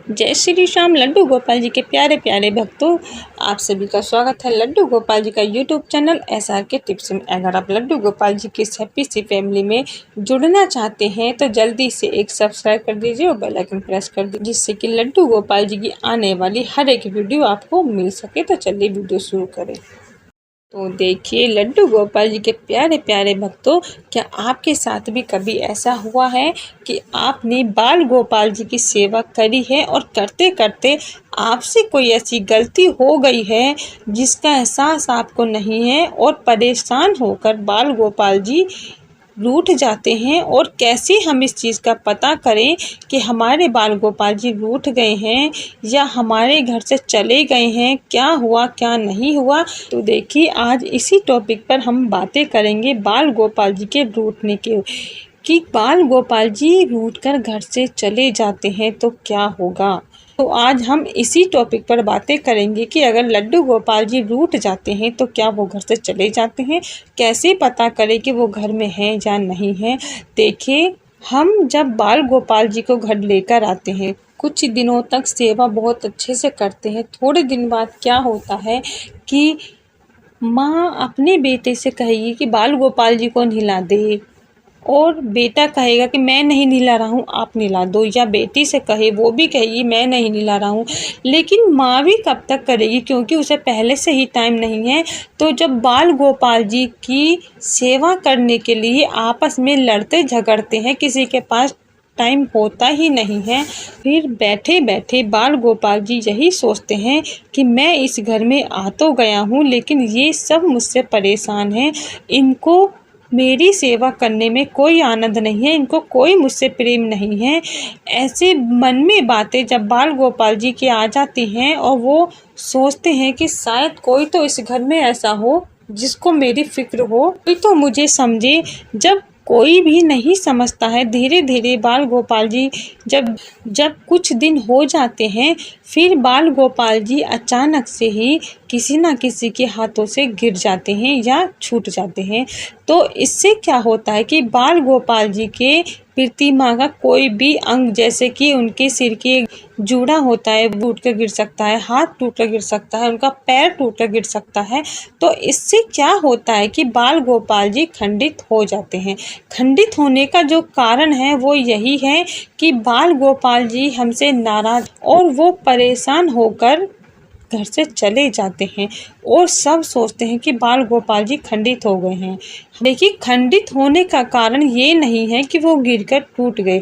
जय श्री श्याम। लड्डू गोपाल जी के प्यारे प्यारे भक्तों, आप सभी का स्वागत है लड्डू गोपाल जी का यूट्यूब चैनल SR के टिप्स में। अगर आप लड्डू गोपाल जी की इस हैप्पी सी फैमिली में जुड़ना चाहते हैं तो जल्दी से एक सब्सक्राइब कर दीजिए और बेल आइकन प्रेस कर दीजिए, जिससे कि लड्डू गोपाल जी की आने वाली हर एक वीडियो आपको मिल सके। तो चलिए वीडियो शुरू करें। तो देखिए लड्डू गोपाल जी के प्यारे प्यारे भक्तों, क्या आपके साथ भी कभी ऐसा हुआ है कि आपने बाल गोपाल जी की सेवा करी है और करते करते आपसे कोई ऐसी गलती हो गई है जिसका एहसास आपको नहीं है और परेशान होकर बाल गोपाल जी रूठ जाते हैं? और कैसे हम इस चीज़ का पता करें कि हमारे बाल गोपाल जी रूठ गए हैं या हमारे घर से चले गए हैं, क्या हुआ क्या नहीं हुआ? तो देखिए आज इसी टॉपिक पर हम बातें करेंगे बाल गोपाल जी के रूठने के, कि बाल गोपाल जी रूठकर घर से चले जाते हैं तो क्या होगा। तो आज हम इसी टॉपिक पर बातें करेंगे कि अगर लड्डू गोपाल जी रूठ जाते हैं तो क्या वो घर से चले जाते हैं, कैसे पता करें कि वो घर में हैं या नहीं हैं। देखिए, हम जब बाल गोपाल जी को घर लेकर आते हैं, कुछ दिनों तक सेवा बहुत अच्छे से करते हैं। थोड़े दिन बाद क्या होता है कि माँ अपने बेटे से कहेगी कि बाल गोपाल जी को नहला दे, और बेटा कहेगा कि मैं नहीं नहला रहा हूँ, आप नहला दो। या बेटी से कहे, वो भी कहेगी मैं नहीं नहला रहा हूँ। लेकिन माँ भी कब तक करेगी, क्योंकि उसे पहले से ही टाइम नहीं है। तो जब बाल गोपाल जी की सेवा करने के लिए आपस में लड़ते झगड़ते हैं, किसी के पास टाइम होता ही नहीं है, फिर बैठे बैठे बाल गोपाल जी यही सोचते हैं कि मैं इस घर में आ तो गया हूँ, लेकिन ये सब मुझसे परेशान हैं, इनको मेरी सेवा करने में कोई आनंद नहीं है, इनको कोई मुझसे प्रेम नहीं है। ऐसे मन में बातें जब बाल गोपाल जी की आ जाती हैं और वो सोचते हैं कि शायद कोई तो इस घर में ऐसा हो जिसको मेरी फिक्र हो, कोई तो मुझे समझे। जब कोई भी नहीं समझता है, धीरे धीरे बाल गोपाल जी जब कुछ दिन हो जाते हैं, फिर बाल गोपाल जी अचानक से ही किसी न किसी के हाथों से गिर जाते हैं या छूट जाते हैं। तो इससे क्या होता है कि बाल गोपाल जी के प्रतिमा का कोई भी अंग, जैसे कि उनके सिर के जूड़ा होता है, टूट कर गिर सकता है, हाथ टूट कर गिर सकता है, उनका पैर टूट कर गिर सकता है। तो इससे क्या होता है कि बाल गोपाल जी खंडित हो जाते हैं। खंडित होने का जो कारण है वो यही है कि बाल गोपाल जी हमसे नाराज और वो परेशान होकर घर से चले जाते हैं और सब सोचते हैं कि बाल गोपाल जी खंडित हो गए हैं। देखिए, खंडित होने का कारण ये नहीं है कि वो गिरकर टूट गए,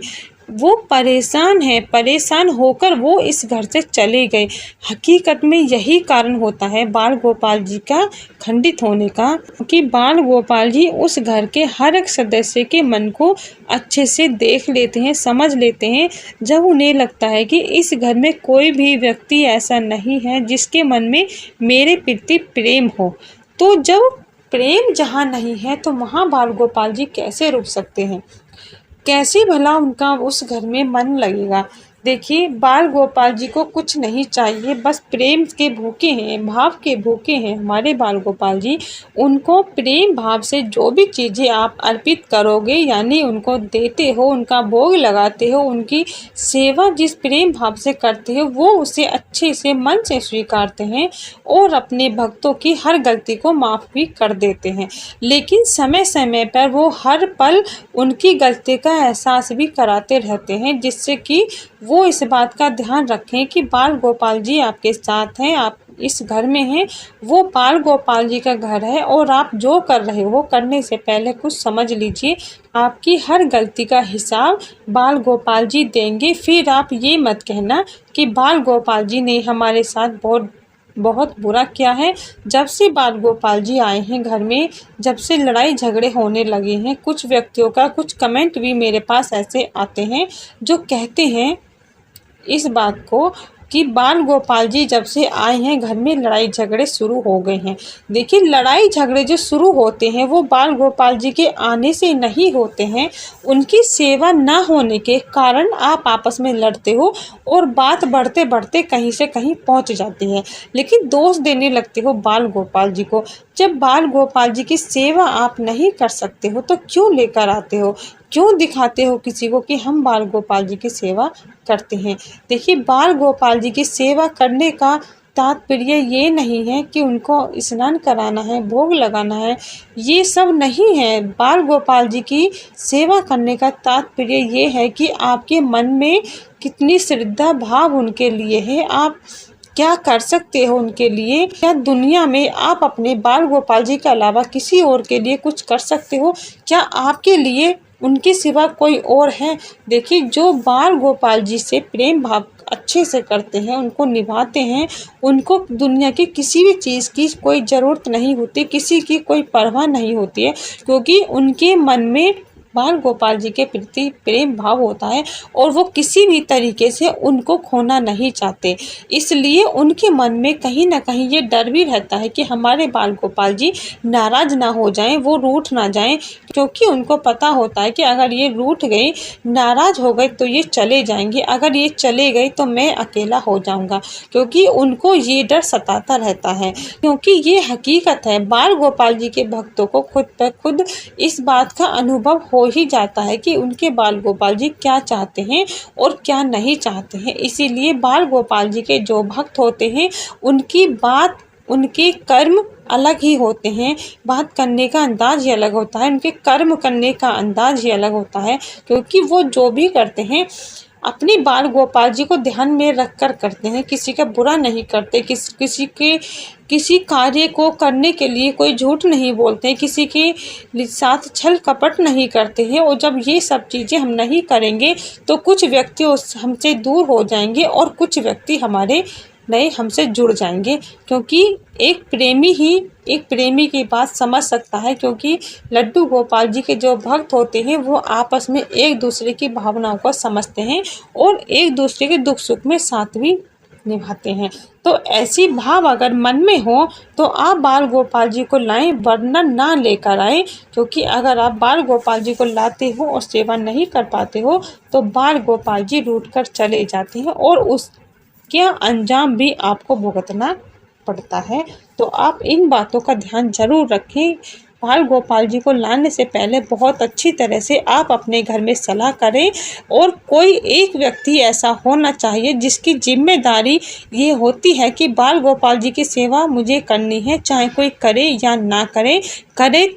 वो परेशान है, परेशान होकर वो इस घर से चले गए। हकीकत में यही कारण होता है बाल गोपाल जी का खंडित होने का, कि बाल गोपाल जी उस घर के हर एक सदस्य के मन को अच्छे से देख लेते हैं, समझ लेते हैं। जब उन्हें लगता है कि इस घर में कोई भी व्यक्ति ऐसा नहीं है जिसके मन में मेरे प्रति प्रेम हो, तो जब प्रेम जहाँ नहीं है तो वहाँ बाल गोपाल जी कैसे रुक सकते हैं, कैसे भला उनका उस घर में मन लगेगा। देखिए, बाल गोपाल जी को कुछ नहीं चाहिए, बस प्रेम के भूखे हैं, भाव के भूखे हैं हमारे बाल गोपाल जी। उनको प्रेम भाव से जो भी चीज़ें आप अर्पित करोगे, यानी उनको देते हो, उनका भोग लगाते हो, उनकी सेवा जिस प्रेम भाव से करते हो, वो उसे अच्छे से मन से स्वीकारते हैं और अपने भक्तों की हर गलती को माफ़ भी कर देते हैं। लेकिन समय समय पर वो हर पल उनकी गलती का एहसास भी कराते रहते हैं, जिससे कि वो इस बात का ध्यान रखें कि बाल गोपाल जी आपके साथ हैं, आप इस घर में हैं, वो बाल गोपाल जी का घर है और आप जो कर रहे हो करने से पहले कुछ समझ लीजिए। आपकी हर गलती का हिसाब बाल गोपाल जी देंगे। फिर आप ये मत कहना कि बाल गोपाल जी ने हमारे साथ बहुत बुरा किया है। जब से बाल गोपाल जी आए हैं घर में, जब से लड़ाई झगड़े होने लगे हैं, कुछ व्यक्तियों का कुछ कमेंट भी मेरे पास ऐसे आते हैं जो कहते हैं इस बात को कि बाल गोपाल जी जब से आए हैं घर में लड़ाई झगड़े शुरू हो गए हैं। देखिए, लड़ाई झगड़े जो शुरू होते हैं वो बाल गोपाल जी के आने से नहीं होते हैं, उनकी सेवा ना होने के कारण आप आपस में लड़ते हो और बात बढ़ते बढ़ते कहीं से कहीं पहुंच जाती है। लेकिन दोष देने लगते हो बाल गोपाल जी को। जब बाल गोपाल जी की सेवा आप नहीं कर सकते हो तो क्यों लेकर आते हो, क्यों दिखाते हो किसी को कि हम बाल गोपाल जी की सेवा करते हैं। देखिए, बाल गोपाल जी की सेवा करने का तात्पर्य ये नहीं है कि उनको स्नान कराना है, भोग लगाना है, ये सब नहीं है। बाल गोपाल जी की सेवा करने का तात्पर्य ये है कि आपके मन में कितनी श्रद्धा भाव उनके लिए है, आप क्या कर सकते हो उनके लिए। क्या दुनिया में आप अपने बाल गोपाल जी के अलावा किसी और के लिए कुछ कर सकते हो? क्या आपके लिए उनके सिवा कोई और है? देखिए, जो बाल गोपाल जी से प्रेम भाव अच्छे से करते हैं, उनको निभाते हैं, उनको दुनिया की किसी भी चीज़ की कोई ज़रूरत नहीं होती, किसी की कोई परवाह नहीं होती है, क्योंकि उनके मन में बाल गोपाल जी के प्रति प्रेम भाव होता है और वो किसी भी तरीके से उनको खोना नहीं चाहते। इसलिए उनके मन में कहीं ना कहीं ये डर भी रहता है कि हमारे बाल गोपाल जी नाराज़ ना हो जाएं, वो रूठ ना जाएं, क्योंकि उनको पता होता है कि अगर ये रूठ गए, नाराज़ हो गए तो ये चले जाएंगे, अगर ये चले गए तो मैं अकेला हो जाऊंगा। क्योंकि उनको ये डर सताता रहता है, क्योंकि ये हकीकत है। बाल गोपाल जी के भक्तों को खुद पर खुद इस बात का अनुभव हो ही जाता है कि उनके बाल गोपाल जी क्या चाहते हैं और क्या नहीं चाहते हैं। इसीलिए बाल गोपाल जी के जो भक्त होते हैं, उनकी बात, उनके कर्म अलग ही होते हैं, बात करने का अंदाज ही अलग होता है, उनके कर्म करने का अंदाज ही अलग होता है, क्योंकि वो जो भी करते हैं अपने बाल गोपाल जी को ध्यान में रख कर करते हैं, किसी का बुरा नहीं करते, किसी कार्य को करने के लिए कोई झूठ नहीं बोलते हैं, किसी के साथ छल कपट नहीं करते हैं। और जब ये सब चीज़ें हम नहीं करेंगे तो कुछ व्यक्ति हमसे दूर हो जाएंगे और कुछ व्यक्ति हमारे नए हमसे जुड़ जाएंगे, क्योंकि एक प्रेमी की बात समझ सकता है, क्योंकि लड्डू गोपाल जी के जो भक्त होते हैं वो आपस में एक दूसरे की भावनाओं को समझते हैं और एक दूसरे के दुख सुख में साथ भी निभाते हैं। तो ऐसी भाव अगर मन में हो तो आप बाल गोपाल जी को लाएं, वरना ना लेकर आए, क्योंकि अगर आप बाल गोपाल जी को लाते हो और सेवा नहीं कर पाते हो तो बाल गोपाल जी रूठ कर चले जाते हैं और उसका अंजाम भी आपको भुगतना पड़ता है। तो आप इन बातों का ध्यान जरूर रखें। बाल गोपाल जी को लाने से पहले बहुत अच्छी तरह से आप अपने घर में सलाह करें, और कोई एक व्यक्ति ऐसा होना चाहिए जिसकी जिम्मेदारी ये होती है कि बाल गोपाल जी की सेवा मुझे करनी है, चाहे कोई करे या ना करे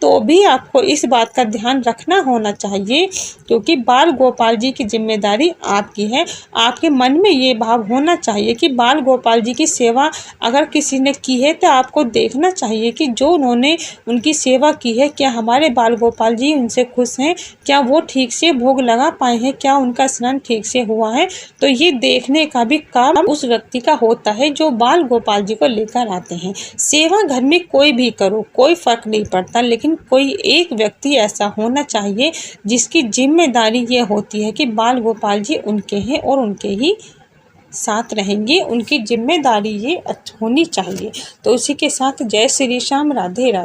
तो भी आपको इस बात का ध्यान रखना होना चाहिए, क्योंकि बाल गोपाल जी की जिम्मेदारी आपकी है। आपके मन में ये भाव होना चाहिए कि बाल गोपाल जी की सेवा अगर किसी ने की है तो आपको देखना चाहिए कि जो उन्होंने उनकी सेवा की है, क्या हमारे बाल गोपाल जी उनसे खुश हैं, क्या वो ठीक से भोग लगा पाए हैं, क्या उनका स्नान ठीक से हुआ है। तो ये देखने का भी काम उस व्यक्ति का होता है जो बाल गोपाल जी को लेकर आते हैं। सेवा घर में कोई भी करो, कोई फर्क नहीं पड़ता, लेकिन कोई एक व्यक्ति ऐसा होना चाहिए जिसकी जिम्मेदारी ये होती है कि बाल गोपाल जी उनके हैं और उनके ही साथ रहेंगे, उनकी जिम्मेदारी ये होनी चाहिए। तो उसी के साथ जय श्री श्याम, राधे राधे।